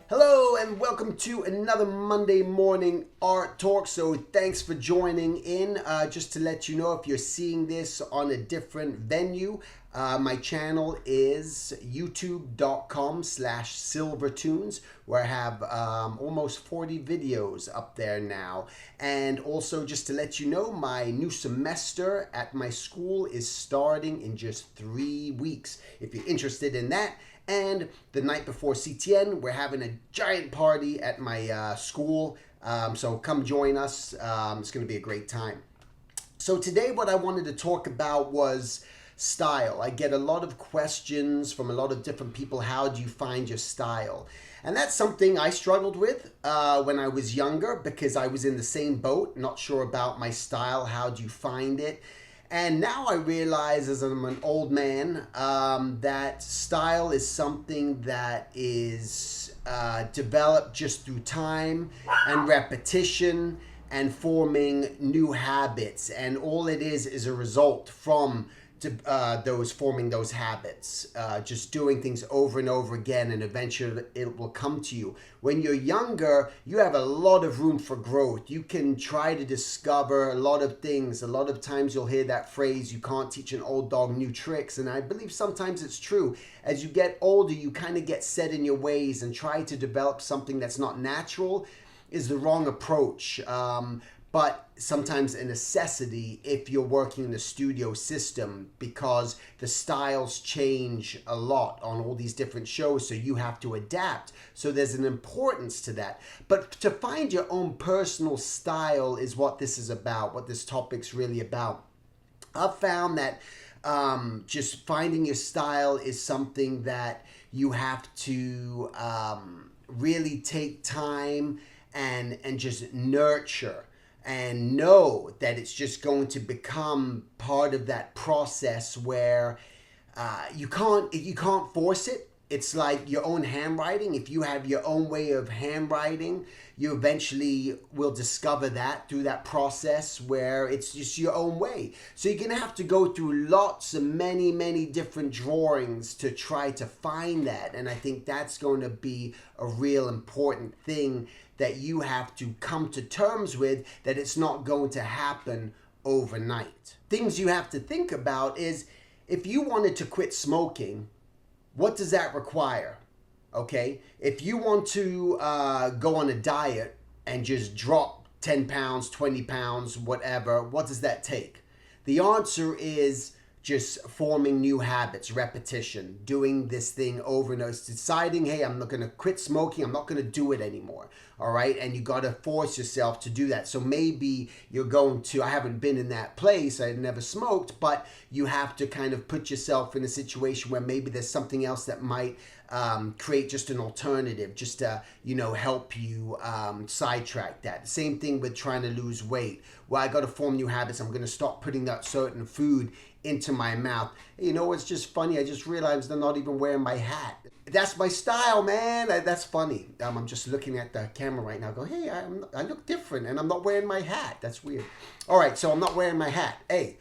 Hello and welcome to another Monday morning art talk. So thanks for joining in. Just to let you know, if you're seeing this on a different venue, my channel is youtube.com/silvertunes, where I have almost 40 videos up there now. And also just to let you know, my new semester at my school is starting in just 3 weeks. If you're interested in that. And the night before CTN, we're having a giant party at my school. So come join us. It's going to be a great time. So today what I wanted to talk about was style. I get a lot of questions from a lot of different people. How do you find your style? And that's something I struggled with when I was younger, because I was in the same boat, not sure about my style. How do you find it? And now I realize, as I'm an old man, that style is something that is developed just through time and repetition and forming new habits. And all it is a result from forming those habits, just doing things over and over again, and eventually it will come to you. When you're younger, you have a lot of room for growth. You can try to discover a lot of things. A lot of times you'll hear that phrase, you can't teach an old dog new tricks, and I believe sometimes it's true. As you get older, you kind of get set in your ways, and try to develop something that's not natural is the wrong approach. But sometimes a necessity if you're working in the studio system, because the styles change a lot on all these different shows, so you have to adapt. So there's an importance to that. But to find your own personal style is what this is about, what this topic's really about. I've found that just finding your style is something that you have to really take time and just nurture. And know that it's just going to become part of that process where you can't force it. It's like your own handwriting. If you have your own way of handwriting, you eventually will discover that through that process where it's just your own way. So you're going to have to go through lots of many different drawings to try to find that. And I think that's going to be a real important thing that you have to come to terms with, that it's not going to happen overnight. Things you have to think about is, if you wanted to quit smoking, what does that require? Okay, if you want to go on a diet and just drop 10 pounds, 20 pounds, whatever, what does that take? The answer is just forming new habits, repetition, doing this thing over and over, deciding, hey, I'm not going to quit smoking, I'm not going to do it anymore, all right? And you got to force yourself to do that. So maybe you're going to, I haven't been in that place, I never smoked, but you have to kind of put yourself in a situation where maybe there's something else that might create just an alternative, just to, help you sidetrack that. Same thing with trying to lose weight. Well, I got to form new habits. I'm going to stop putting that certain food into my mouth. It's just funny. I just realized I'm not even wearing my hat. That's my style, man. That's funny. I'm just looking at the camera right now. Go, hey, I look different, and I'm not wearing my hat. That's weird. All right, so I'm not wearing my hat. Hey,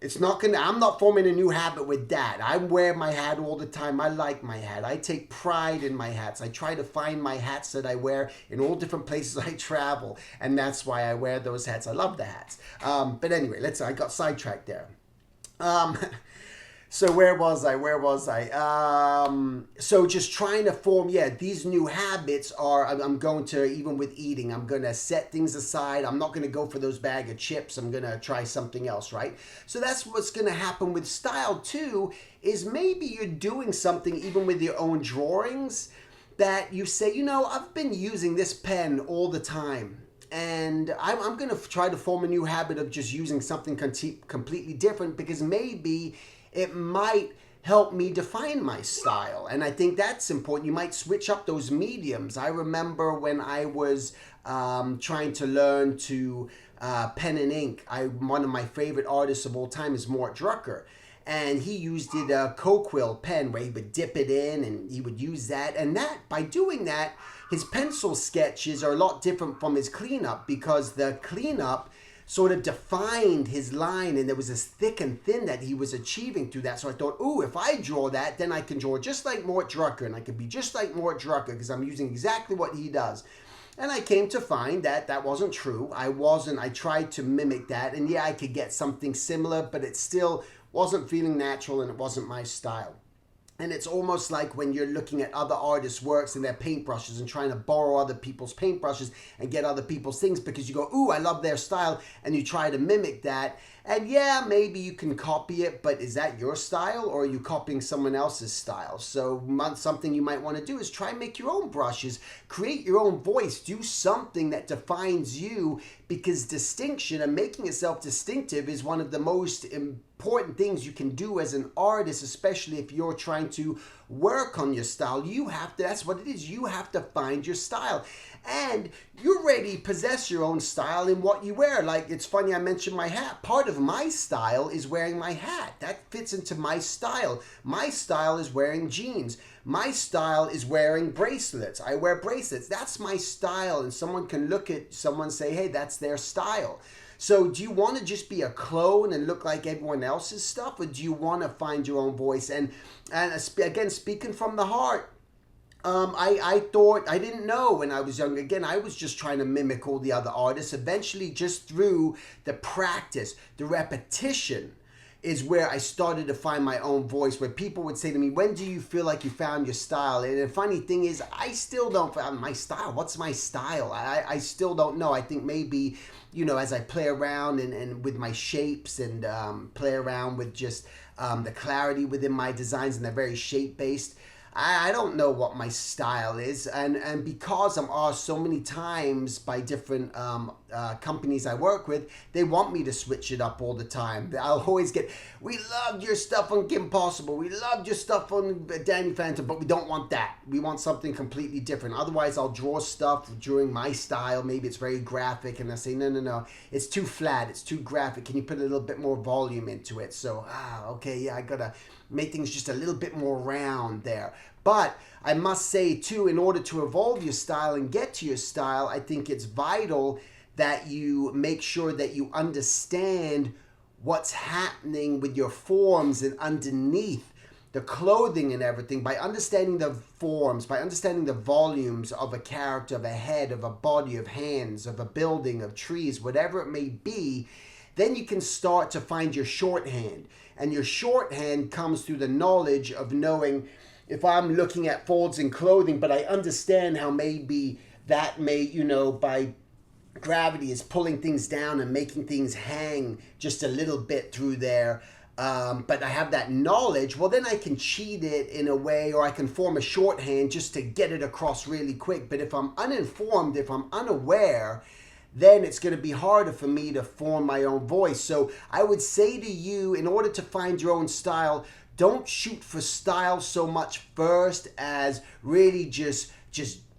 I'm not forming a new habit with that. I wear my hat all the time. I like my hat. I take pride in my hats. I try to find my hats that I wear in all different places I travel, and that's why I wear those hats. I love the hats. But anyway, I got sidetracked there. So where was I? So just trying to form, these new habits are, I'm going to, even with eating, I'm going to set things aside. I'm not going to go for those bag of chips. I'm going to try something else, right? So that's what's going to happen with style too, is maybe you're doing something even with your own drawings that you say, I've been using this pen all the time. And I'm going to try to form a new habit of just using something completely different, because maybe it might help me define my style. And I think that's important. You might switch up those mediums. I remember when I was trying to learn to pen and ink. One of my favorite artists of all time is Mort Drucker. And he used a Coquille pen where he would dip it in and he would use that. And by doing that, his pencil sketches are a lot different from his cleanup, because the cleanup sort of defined his line, and there was this thick and thin that he was achieving through that. So I thought, ooh, if I draw that, then I can draw just like Mort Drucker, and I can be just like Mort Drucker because I'm using exactly what he does. And I came to find that that wasn't true. I tried to mimic that, and yeah, I could get something similar, but it still wasn't feeling natural and it wasn't my style. And it's almost like when you're looking at other artists' works and their paintbrushes and trying to borrow other people's paintbrushes and get other people's things because you go, ooh, I love their style, and you try to mimic that. And yeah, maybe you can copy it, but is that your style, or are you copying someone else's style? So something you might want to do is try and make your own brushes, create your own voice, do something that defines you, because distinction and making yourself distinctive is one of the most important things you can do as an artist, especially if you're trying to work on your style. You have to, that's what it is, you have to find your style. And you already possess your own style in what you wear. Like, it's funny I mentioned my hat. Part of my style is wearing my hat. That fits into my style. My style is wearing jeans. My style is wearing bracelets. I wear bracelets. That's my style. And someone can look at someone and say, hey, that's their style. So do you want to just be a clone and look like everyone else's stuff, or do you want to find your own voice? And again, speaking from the heart, I thought, I didn't know when I was young. Again, I was just trying to mimic all the other artists. Eventually, just through the practice, the repetition, is where I started to find my own voice, where people would say to me, when do you feel like you found your style? And the funny thing is, I still don't find my style. What's my style? I still don't know. I think maybe, as I play around and with my shapes and play around with just the clarity within my designs, and they're very shape-based, I don't know what my style is, and because I'm asked so many times by different companies I work with, they want me to switch it up all the time. I'll always get, we loved your stuff on Kim Possible, we loved your stuff on Danny Phantom, but we don't want that. We want something completely different. Otherwise, I'll draw stuff during my style. Maybe it's very graphic, and I say, no, it's too flat, it's too graphic. Can you put a little bit more volume into it? So, okay, yeah, I gotta make things just a little bit more round there. But I must say, too, in order to evolve your style and get to your style, I think it's vital that you make sure that you understand what's happening with your forms and underneath the clothing and everything. By understanding the forms, by understanding the volumes of a character, of a head, of a body, of hands, of a building, of trees, whatever it may be, then you can start to find your shorthand. And your shorthand comes through the knowledge of knowing, if I'm looking at folds in clothing, but I understand how maybe that may, by gravity is pulling things down and making things hang just a little bit through there. But I have that knowledge, well, then I can cheat it in a way, or I can form a shorthand just to get it across really quick. But if I'm uninformed, if I'm unaware, then it's going to be harder for me to form my own voice. So I would say to you, in order to find your own style, don't shoot for style so much first as really just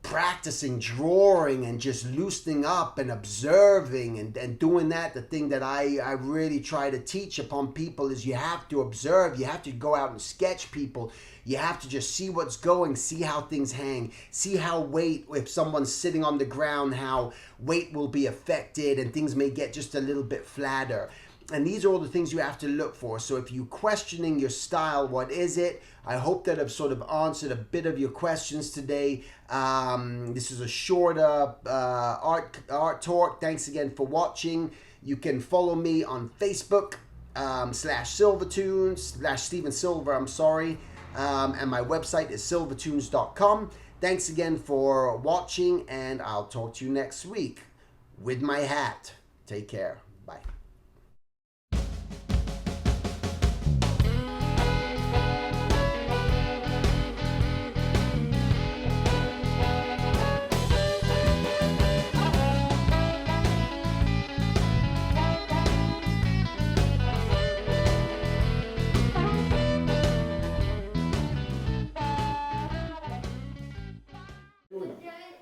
practicing drawing and just loosening up and observing and doing that. The thing that I really try to teach upon people is you have to observe. You have to go out and sketch people. You have to just see what's going, see how things hang, see how weight, if someone's sitting on the ground, how weight will be affected, and things may get just a little bit flatter. And these are all the things you have to look for. So if you're questioning your style, what is it? I hope that I've sort of answered a bit of your questions today. This is a shorter art talk. Thanks again for watching. You can follow me on Facebook /Silvertunes /Steven Silver, and my website is silvertunes.com. Thanks again for watching, and I'll talk to you next week with my hat. Take care. Bye.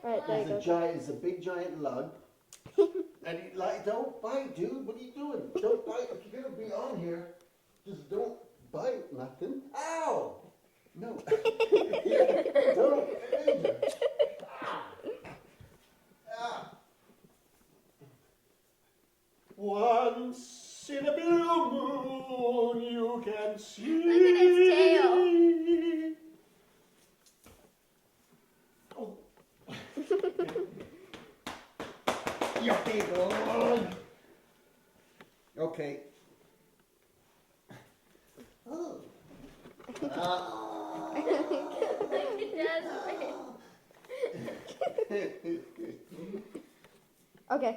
Right, there you go. It's a big giant lug. And he, like, don't bite, dude. What are you doing? Don't bite. If you're gonna be on here, just don't bite nothing. Ow! No. Don't. Danger. Ah. Once in a blue moon, you can see. Look at his tail. Oh. Yucky dog. Okay. Oh. Okay.